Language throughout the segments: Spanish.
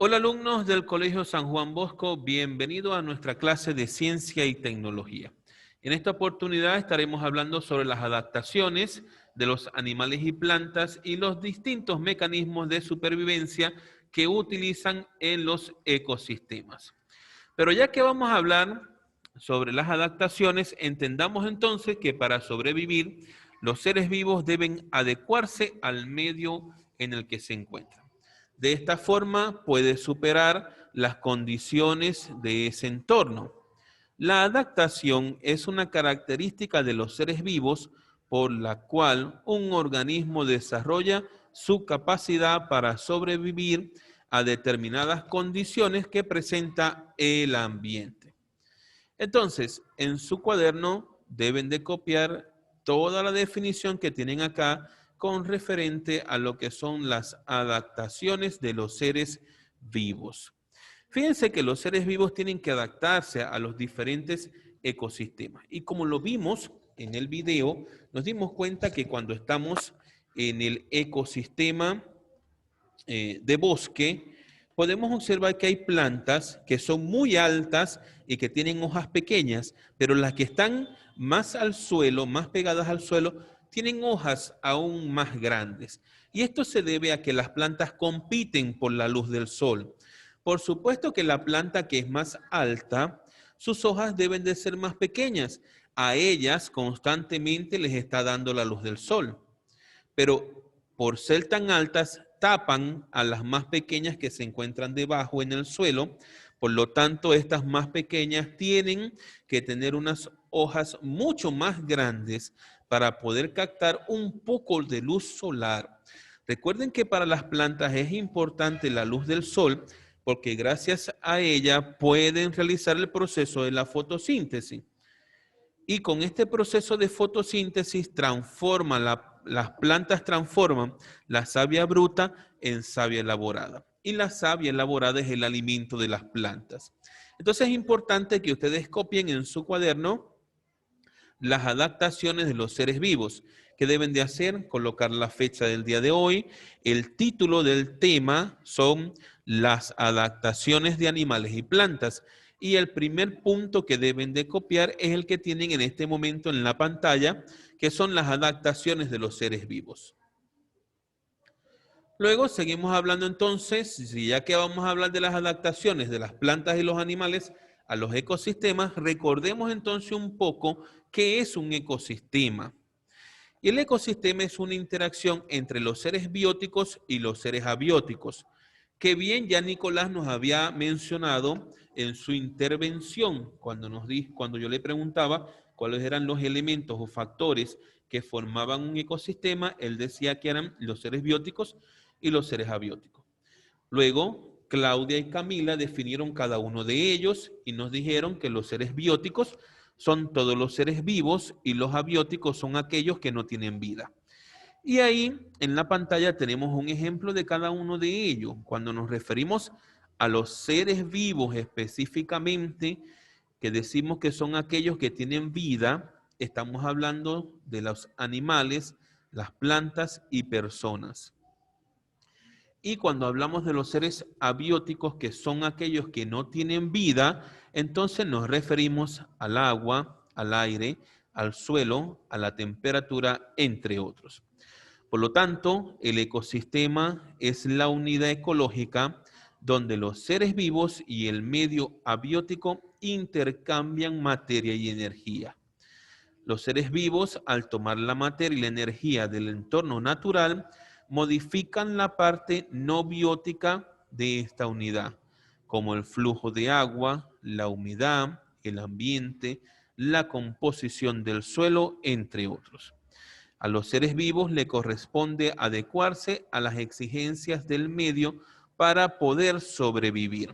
Hola alumnos del Colegio San Juan Bosco, bienvenido a nuestra clase de Ciencia y Tecnología. En esta oportunidad estaremos hablando sobre las adaptaciones de los animales y plantas y los distintos mecanismos de supervivencia que utilizan en los ecosistemas. Pero ya que vamos a hablar sobre las adaptaciones, entendamos entonces que para sobrevivir, los seres vivos deben adecuarse al medio en el que se encuentran. De esta forma puede superar las condiciones de ese entorno. La adaptación es una característica de los seres vivos por la cual un organismo desarrolla su capacidad para sobrevivir a determinadas condiciones que presenta el ambiente. Entonces, en su cuaderno deben de copiar toda la definición que tienen acá con referente a lo que son las adaptaciones de los seres vivos. Fíjense que los seres vivos tienen que adaptarse a los diferentes ecosistemas. Y como lo vimos en el video, nos dimos cuenta que cuando estamos en el ecosistema de bosque, podemos observar que hay plantas que son muy altas y que tienen hojas pequeñas, pero las que están más al suelo, más pegadas al suelo, tienen hojas aún más grandes. Y esto se debe a que las plantas compiten por la luz del sol. Por supuesto que la planta que es más alta, sus hojas deben de ser más pequeñas. A ellas constantemente les está dando la luz del sol. Pero por ser tan altas, tapan a las más pequeñas que se encuentran debajo en el suelo. Por lo tanto, estas más pequeñas tienen que tener unas hojas mucho más grandes para poder captar un poco de luz solar. Recuerden que para las plantas es importante la luz del sol porque gracias a ella pueden realizar el proceso de la fotosíntesis. Y con este proceso de fotosíntesis las plantas transforman la savia bruta en savia elaborada. Y la savia elaborada es el alimento de las plantas. Entonces es importante que ustedes copien en su cuaderno las adaptaciones de los seres vivos. ¿Qué deben de hacer? Colocar la fecha del día de hoy. El título del tema son las adaptaciones de animales y plantas. Y el primer punto que deben de copiar es el que tienen en este momento en la pantalla, que son las adaptaciones de los seres vivos. Luego seguimos hablando entonces, ya que vamos a hablar de las adaptaciones de las plantas y los animales a los ecosistemas, recordemos entonces un poco qué es un ecosistema. Y el ecosistema es una interacción entre los seres bióticos y los seres abióticos, que bien ya Nicolás nos había mencionado en su intervención, cuando yo le preguntaba cuáles eran los elementos o factores que formaban un ecosistema, él decía que eran los seres bióticos y los seres abióticos. Luego, Claudia y Camila definieron cada uno de ellos y nos dijeron que los seres bióticos son todos los seres vivos y los abióticos son aquellos que no tienen vida. Y ahí en la pantalla tenemos un ejemplo de cada uno de ellos. Cuando nos referimos a los seres vivos específicamente, que decimos que son aquellos que tienen vida, estamos hablando de los animales, las plantas y personas. Y cuando hablamos de los seres abióticos, que son aquellos que no tienen vida, entonces nos referimos al agua, al aire, al suelo, a la temperatura, entre otros. Por lo tanto, el ecosistema es la unidad ecológica donde los seres vivos y el medio abiótico intercambian materia y energía. Los seres vivos, al tomar la materia y la energía del entorno natural, modifican la parte no biótica de esta unidad, como el flujo de agua, la humedad, el ambiente, la composición del suelo, entre otros. A los seres vivos le corresponde adecuarse a las exigencias del medio para poder sobrevivir.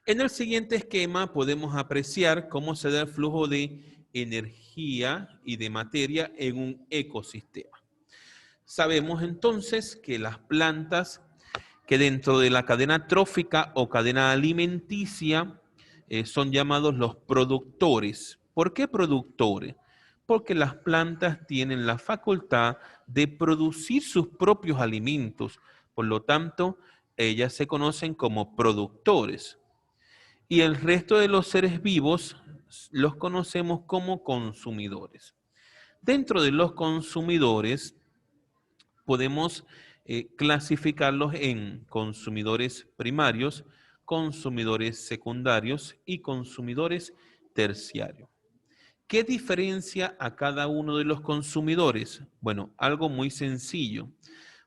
En el siguiente esquema podemos apreciar cómo se da el flujo de energía y de materia en un ecosistema. Sabemos entonces que las plantas que dentro de la cadena trófica o cadena alimenticia son llamados los productores. ¿Por qué productores? Porque las plantas tienen la facultad de producir sus propios alimentos. Por lo tanto, ellas se conocen como productores. Y el resto de los seres vivos los conocemos como consumidores. Dentro de los consumidores podemos clasificarlos en consumidores primarios, consumidores secundarios y consumidores terciarios. ¿Qué diferencia a cada uno de los consumidores? Bueno, algo muy sencillo.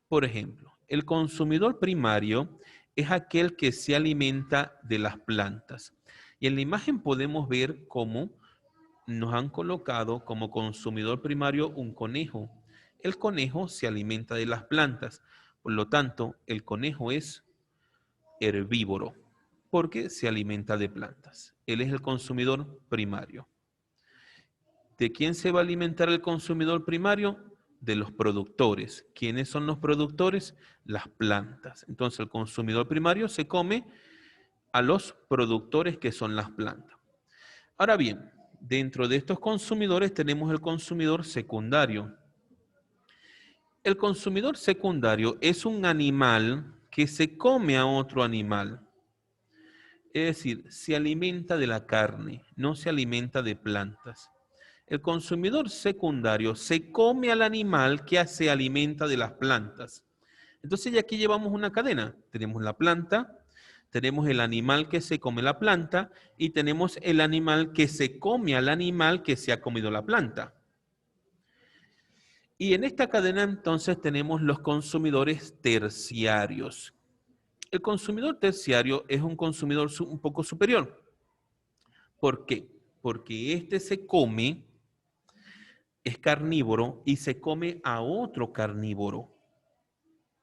Por ejemplo, el consumidor primario es aquel que se alimenta de las plantas. Y en la imagen podemos ver cómo nos han colocado como consumidor primario un conejo. El conejo se alimenta de las plantas. Por lo tanto, el conejo es herbívoro porque se alimenta de plantas. Él es el consumidor primario. ¿De quién se va a alimentar el consumidor primario? De los productores. ¿Quiénes son los productores? Las plantas. Entonces el consumidor primario se come a los productores que son las plantas. Ahora bien, dentro de estos consumidores tenemos el consumidor secundario. El consumidor secundario es un animal que se come a otro animal. Es decir, se alimenta de la carne, no se alimenta de plantas. El consumidor secundario se come al animal que se alimenta de las plantas. Entonces ya aquí llevamos una cadena. Tenemos la planta, tenemos el animal que se come la planta y tenemos el animal que se come al animal que se ha comido la planta. Y en esta cadena entonces tenemos los consumidores terciarios. El consumidor terciario es un consumidor un poco superior. ¿Por qué? Porque este se come, es carnívoro y se come a otro carnívoro.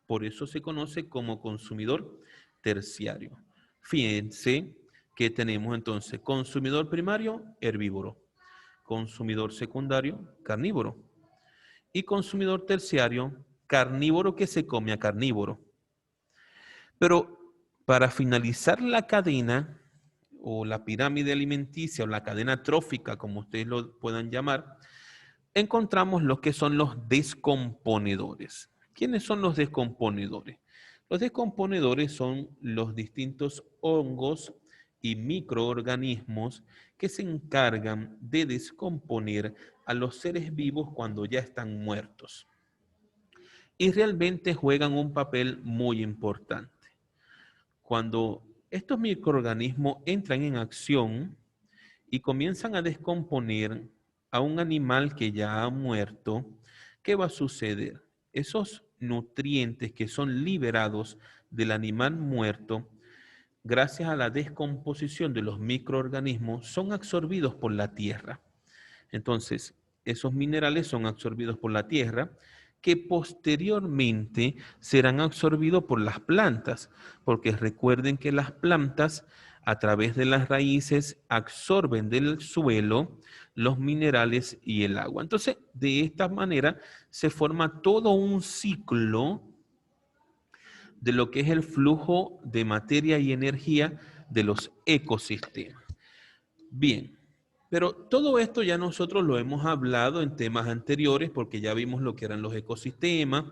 Por eso se conoce como consumidor terciario. Fíjense que tenemos entonces consumidor primario, herbívoro. Consumidor secundario, carnívoro. Y consumidor terciario, carnívoro que se come a carnívoro. Pero para finalizar la cadena, o la pirámide alimenticia, o la cadena trófica, como ustedes lo puedan llamar, encontramos lo que son los descomponedores. ¿Quiénes son los descomponedores? Los descomponedores son los distintos hongos y microorganismos que se encargan de descomponer a los seres vivos cuando ya están muertos. Y realmente juegan un papel muy importante. Cuando estos microorganismos entran en acción y comienzan a descomponer a un animal que ya ha muerto, ¿qué va a suceder? Esos nutrientes que son liberados del animal muerto, gracias a la descomposición de los microorganismos, son absorbidos por la tierra. Entonces, esos minerales son absorbidos por la tierra, que posteriormente serán absorbidos por las plantas, porque recuerden que las plantas a través de las raíces absorben del suelo los minerales y el agua. Entonces, de esta manera se forma todo un ciclo de lo que es el flujo de materia y energía de los ecosistemas. Bien, pero todo esto ya nosotros lo hemos hablado en temas anteriores porque ya vimos lo que eran los ecosistemas,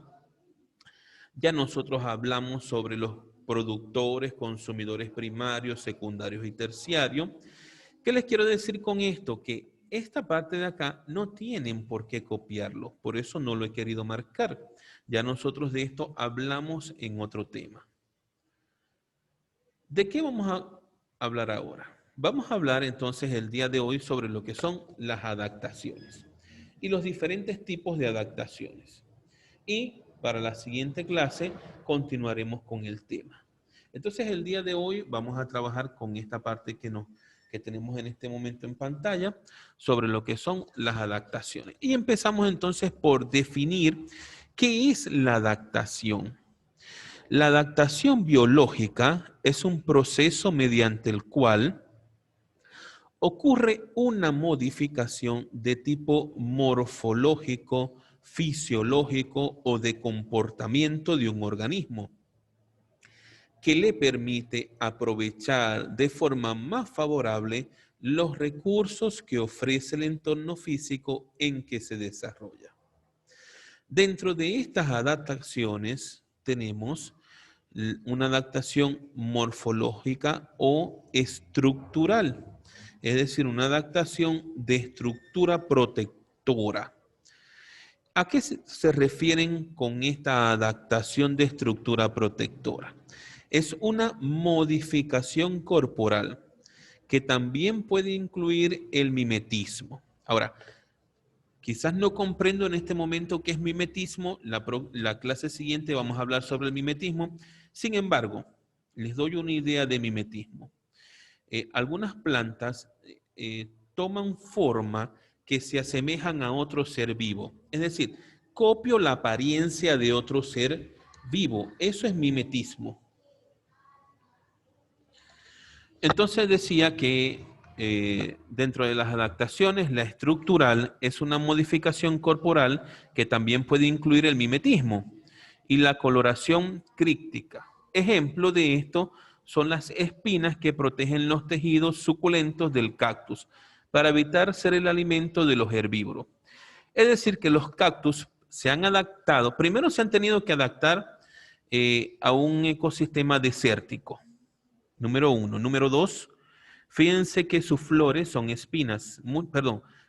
ya nosotros hablamos sobre los productores, consumidores primarios, secundarios y terciarios. ¿Qué les quiero decir con esto? Que esta parte de acá no tienen por qué copiarlo, por eso no lo he querido marcar. Ya nosotros de esto hablamos en otro tema. ¿De qué vamos a hablar ahora? Vamos a hablar entonces el día de hoy sobre lo que son las adaptaciones y los diferentes tipos de adaptaciones. Y para la siguiente clase continuaremos con el tema. Entonces el día de hoy vamos a trabajar con esta parte que tenemos en este momento en pantalla sobre lo que son las adaptaciones. Y empezamos entonces por definir qué es la adaptación. La adaptación biológica es un proceso mediante el cual ocurre una modificación de tipo morfológico, fisiológico o de comportamiento de un organismo que le permite aprovechar de forma más favorable los recursos que ofrece el entorno físico en que se desarrolla. Dentro de estas adaptaciones tenemos una adaptación morfológica o estructural, es decir, una adaptación de estructura protectora. ¿A qué se refieren con esta adaptación de estructura protectora? Es una modificación corporal que también puede incluir el mimetismo. Ahora, quizás no comprendo en este momento qué es mimetismo. La clase siguiente vamos a hablar sobre el mimetismo. Sin embargo, les doy una idea de mimetismo. Algunas plantas toman forma que se asemejan a otro ser vivo. Es decir, copio la apariencia de otro ser vivo. Eso es mimetismo. Entonces decía que dentro de las adaptaciones, la estructural es una modificación corporal que también puede incluir el mimetismo y la coloración críptica. Ejemplo de esto son las espinas que protegen los tejidos suculentos del cactus para evitar ser el alimento de los herbívoros. Es decir, que los cactus se han adaptado, primero se han tenido que adaptar a un ecosistema desértico. Número 1. Número 2, fíjense que sus flores son espinas,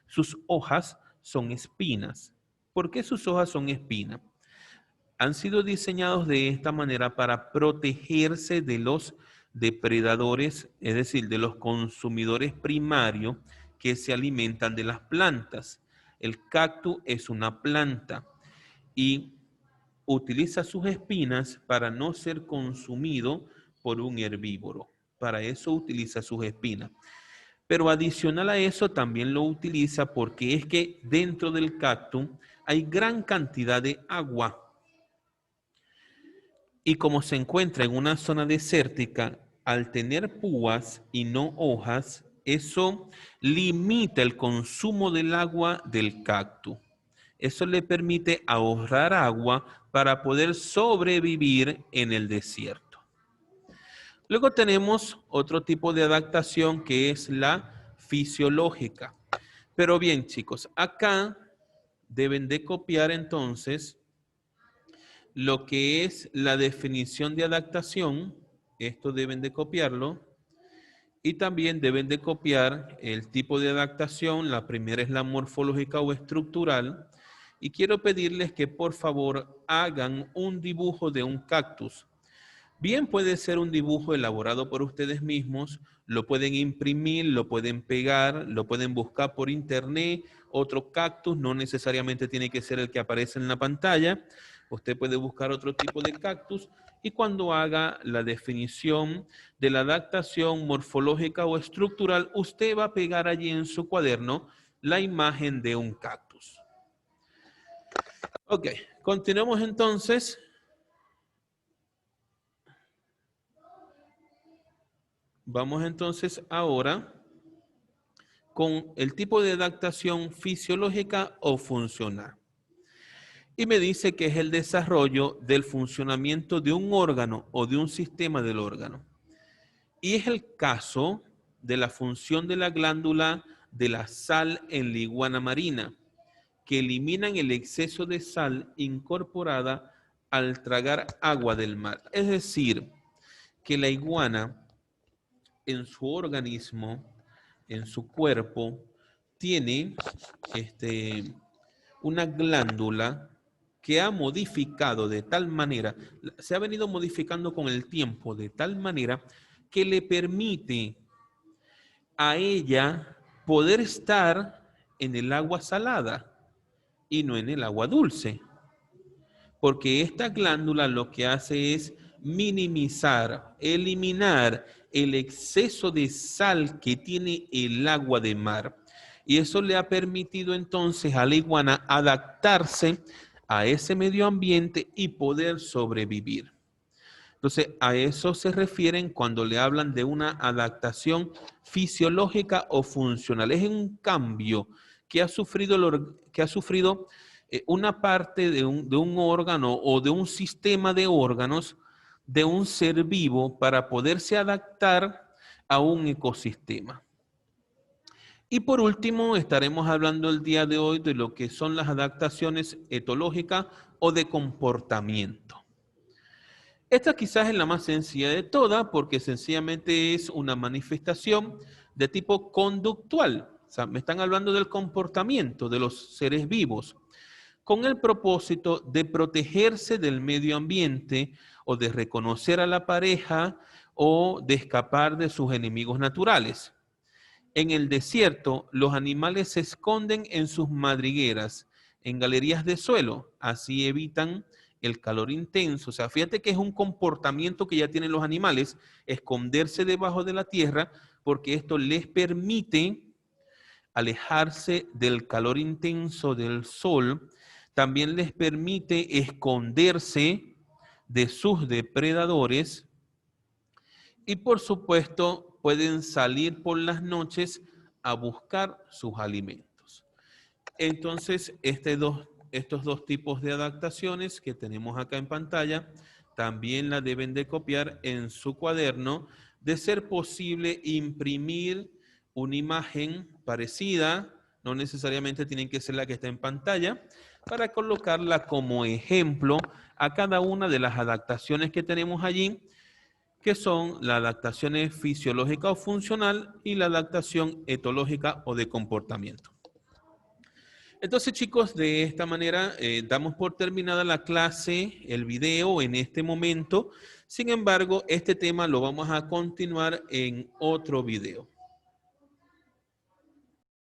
sus hojas son espinas. ¿Por qué sus hojas son espinas? Han sido diseñados de esta manera para protegerse de los depredadores, es decir, de los consumidores primarios que se alimentan de las plantas. El cactus es una planta y utiliza sus espinas para no ser consumido por un herbívoro. Para eso utiliza sus espinas. Pero adicional a eso también lo utiliza porque es que dentro del cactus hay gran cantidad de agua. Y como se encuentra en una zona desértica, al tener púas y no hojas, eso limita el consumo del agua del cactus. Eso le permite ahorrar agua para poder sobrevivir en el desierto. Luego tenemos otro tipo de adaptación que es la fisiológica. Pero bien, chicos, acá deben de copiar entonces lo que es la definición de adaptación. Esto deben de copiarlo. Y también deben de copiar el tipo de adaptación. La primera es la morfológica o estructural. Y quiero pedirles que por favor hagan un dibujo de un cactus. Bien puede ser un dibujo elaborado por ustedes mismos, lo pueden imprimir, lo pueden pegar, lo pueden buscar por internet. Otro cactus no necesariamente tiene que ser el que aparece en la pantalla. Usted puede buscar otro tipo de cactus y cuando haga la definición de la adaptación morfológica o estructural, usted va a pegar allí en su cuaderno la imagen de un cactus. Ok, continuamos entonces. Vamos entonces ahora con el tipo de adaptación fisiológica o funcional. Y me dice que es el desarrollo del funcionamiento de un órgano o de un sistema del órgano. Y es el caso de la función de la glándula de la sal en la iguana marina, que eliminan el exceso de sal incorporada al tragar agua del mar. Es decir, que la iguana en su organismo, en su cuerpo, tiene una glándula que ha modificado de tal manera, se ha venido modificando con el tiempo de tal manera que le permite a ella poder estar en el agua salada y no en el agua dulce. Porque esta glándula lo que hace es minimizar, eliminar el exceso de sal que tiene el agua de mar. Y eso le ha permitido entonces a la iguana adaptarse a ese medio ambiente y poder sobrevivir. Entonces, a eso se refieren cuando le hablan de una adaptación fisiológica o funcional. Es un cambio que ha sufrido, una parte de un órgano o de un sistema de órganos de un ser vivo para poderse adaptar a un ecosistema. Y por último, estaremos hablando el día de hoy de lo que son las adaptaciones etológicas o de comportamiento. Esta quizás es la más sencilla de todas porque sencillamente es una manifestación de tipo conductual. O sea, me están hablando del comportamiento de los seres vivos con el propósito de protegerse del medio ambiente o de reconocer a la pareja o de escapar de sus enemigos naturales. En el desierto, los animales se esconden en sus madrigueras, en galerías de suelo, así evitan el calor intenso. O sea, fíjate que es un comportamiento que ya tienen los animales, esconderse debajo de la tierra, porque esto les permite alejarse del calor intenso del sol, también les permite esconderse de sus depredadores y por supuesto pueden salir por las noches a buscar sus alimentos. Entonces, estos dos tipos de adaptaciones que tenemos acá en pantalla, también la deben de copiar en su cuaderno. De ser posible, imprimir una imagen parecida, no necesariamente tienen que ser la que está en pantalla, para colocarla como ejemplo a cada una de las adaptaciones que tenemos allí, que son las adaptaciones fisiológica o funcional y la adaptación etológica o de comportamiento. Entonces, chicos, de esta manera damos por terminada la clase, el video en este momento. Sin embargo, este tema lo vamos a continuar en otro video.